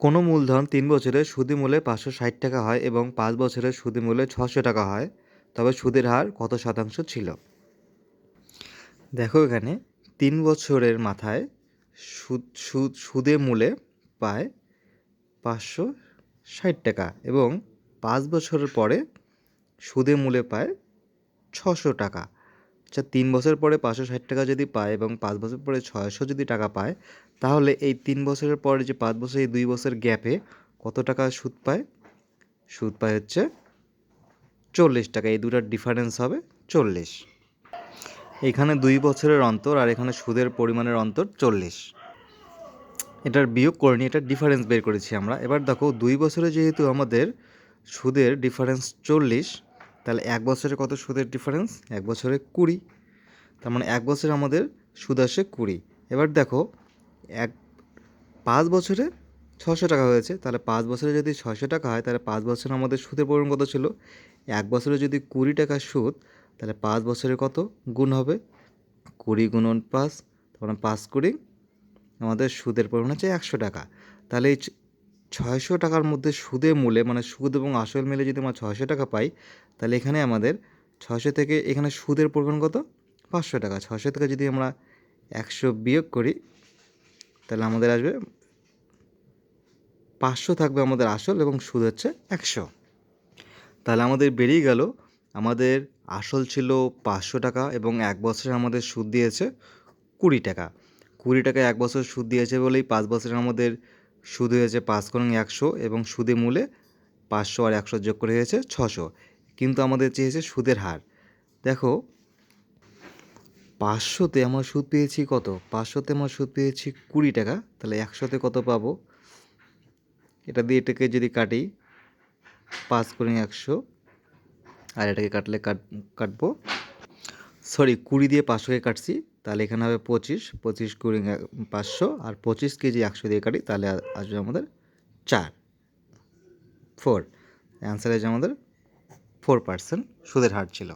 কোনো মূলধন ৩ বছরে সুদি মূলে ৫৬০ টাকা হয় এবং ৫ বছরের সুদি মূলে ৬০০ টাকা হয়, তবে সুদের হার কত শতাংশ ছিল? দেখো এখানে ৩ বছরের মাথায় সুদে মূলে পায় ৫৬০ টাকা এবং ৫ বছরের পরে সুদে মূলে পায় ৬০০ টাকা। আচ্ছা, ৩ বছর পরে ৫৬০ টাকা যদি পায় এবং ৫ বছর পরে ৬০০ যদি টাকা পায়, তাহলে এই ৩ বছরের পরে যে ৫ বছর, এই ২ বছর গ্যাপে কত টাকা সুদ পায়? সুদ পায় হচ্ছে ৪০ টাকা। এই দুটার ডিফারেন্স হবে ৪০। এখানে ২ বছরের অন্তর আর এখানে সুদের পরিমাণের অন্তর ৪০। এটার বিয়োগ করিনি, এটার ডিফারেন্স বের করেছি আমরা। এবার দেখো ২ বছরে যেহেতু আমাদের সুদের ডিফারেন্স ৪০, তাহলে ১ বছরে কত সুদের ডিফারেন্স? ১ বছরে ২০। তার মানে ১ বছরে আমাদের সুদ আসে ২০। এবার দেখো ৫ বছরে ৬০০ টাকা হয়েছে, তাহলে ৫ বছরে যদি ৬০০ টাকা হয়, তাহলে ৫ বছরে আমাদের সুদের পরিমাণ কত ছিল? ১ বছরে যদি ২০ টাকা সুদ, তাহলে ৫ বছরে কত গুণ হবে? ২০ গুণন ৫, তার মানে ৫ ২০ আমাদের সুদের পরিমাণ হচ্ছে ১০০ টাকা। তাহলে এই ৬০০ টাকার মধ্যে সুদে মূলে, মানে সুদ এবং আসল মিলে যদি আমরা ৬০০ টাকা পাই, তাহলে এখানে আমাদের ৬০০ থেকে এখানে সুদের পরিমাণ কত? ৫০০ টাকা। ৬০০ থেকে যদি আমরা ১০০ বিয়োগ করি, তাহলে আমাদের আসবে ৫০০ থাকবে আমাদের আসল এবং সুদ হচ্ছে ১০০। তাহলে আমাদের বেরিয়ে গেল আমাদের আসল ছিল ৫০০ টাকা এবং ১ বছরে আমাদের সুদ দিয়েছে ২০ টাকা। ২০ টাকা ১ বছর সুদ দিয়েছে বলেই ৫ বছরে আমাদের সুদ হয়েছে ৫ গুণ ১০০ এবং সুদে মূলে ৫০০ আর ১০০ যোগ করে হয়েছে ৬০০। কিন্তু আমাদের চেয়েছে সুদের হার। দেখো ৫০০তে আমরা সুদ পেয়েছি কত? ৫০০তে আমরা সুদ পেয়েছি ২০ টাকা। তাহলে ১০০তে কত পাবো? এটা দিয়ে এটাকে যদি কাটি, ৫ গুণ ১০০ আর এটাকে কাটলে কাটবো, সরি ২০ দিয়ে ৫০০কে কাটছি, তাহলে এখানে হবে ২৫। ২৫ গুণ ৫০০ আর ২৫ কেজি ১০০ দিয়ে কাটি, তাহলে আসবে আমাদের 4 অ্যান্সার হয়েছে আমাদের 4% সুদের হার ছিল।